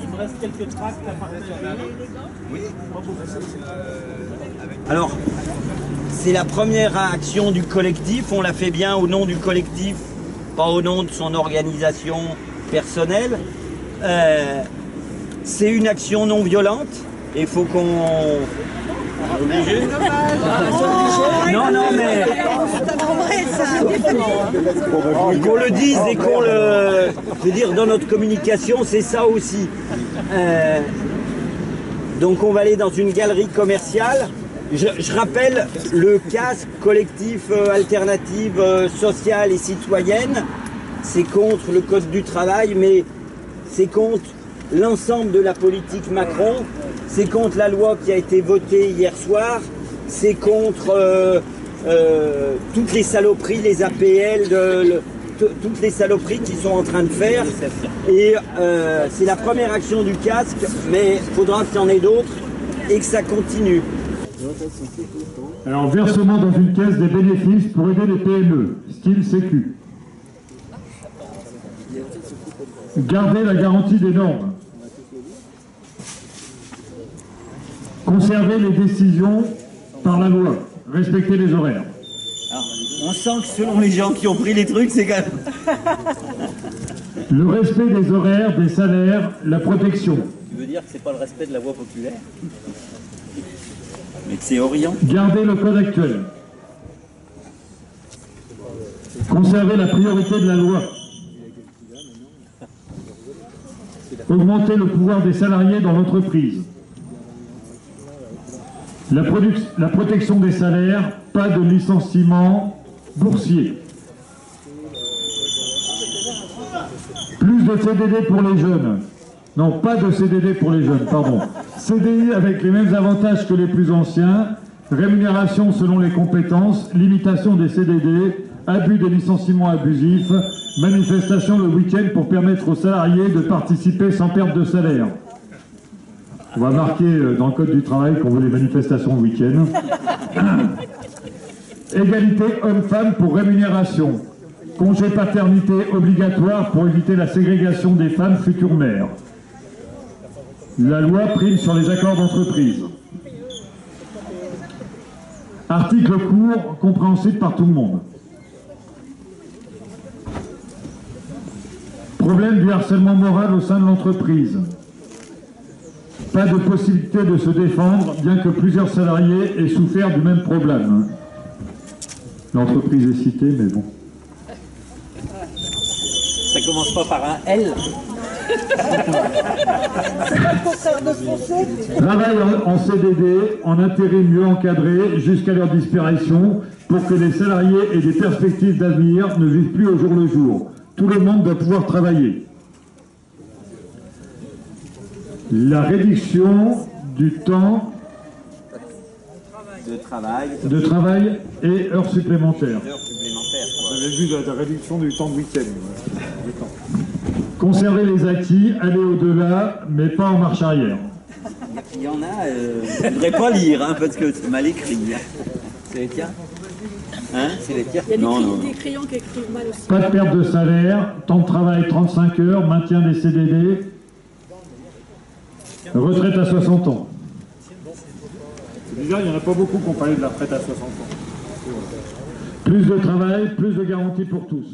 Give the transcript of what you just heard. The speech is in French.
Il me reste quelques tracts à partager. Oui. Alors, c'est la première action du collectif. On l'a fait bien au nom du collectif, pas au nom de son organisation personnelle. C'est une action non violente. Il faut qu'on... Obligé. Non, non, mais... Qu'on le dise et qu'on le... Je veux dire, dans notre communication, c'est ça aussi. Donc on va aller dans une galerie commerciale. Je rappelle le casque collectif alternative sociale et citoyenne. C'est contre le code du travail, mais c'est contre l'ensemble de la politique Macron. C'est contre la loi qui a été votée hier soir. C'est contre toutes les saloperies, les APL, toutes les saloperies qu'ils sont en train de faire. Et c'est la première action du casque, mais il faudra qu'il y en ait d'autres et que ça continue. Alors, versement dans une caisse des bénéfices pour aider les PME, style Sécu. Garder la garantie des normes. Conserver les décisions par la loi. Respecter les horaires. Alors, on sent que selon les gens qui ont pris les trucs, c'est quand même... Le respect des horaires, des salaires, la protection. Tu veux dire que c'est pas le respect de la voie populaire? Mais que c'est Orient. Garder le code actuel. Conserver la priorité de la loi. Augmenter le pouvoir des salariés dans l'entreprise. La protection des salaires, pas de licenciement boursier. Plus de CDD pour les jeunes. Non, pas de CDD pour les jeunes, pardon. CDI avec les mêmes avantages que les plus anciens, rémunération selon les compétences, limitation des CDD, abus des licenciements abusifs, manifestation le week-end pour permettre aux salariés de participer sans perte de salaire. On va marquer dans le code du travail qu'on veut les manifestations le week-end. Égalité homme-femme pour rémunération. Congé paternité obligatoire pour éviter la ségrégation des femmes futures mères. La loi prime sur les accords d'entreprise. Article court, compréhensible par tout le monde. Problème du harcèlement moral au sein de l'entreprise. Pas de possibilité de se défendre, bien que plusieurs salariés aient souffert du même problème. L'entreprise est citée, mais bon. Ça commence pas par un L. Travail en CDD, en intérim mieux encadré, jusqu'à leur disparition, pour que les salariés aient des perspectives d'avenir, ne vivent plus au jour le jour. Tout le monde doit pouvoir travailler. La réduction du temps de travail et heures supplémentaires. Vous avez vu la réduction du temps de week-end. Conserver les acquis, aller au-delà, mais pas en marche arrière. Il y en a, je ne voudrais pas lire, hein, parce que c'est mal écrit. C'est les tiens? Hein? C'est les tiens? Il y a Non. des crayons qui écrivent mal aussi. Pas de perte de salaire, temps de travail 35 heures, maintien des CDD, retraite à 60 ans. C'est bizarre, il n'y en a pas beaucoup qui ont parlé de la retraite à 60 ans. Plus de travail, plus de garanties pour tous.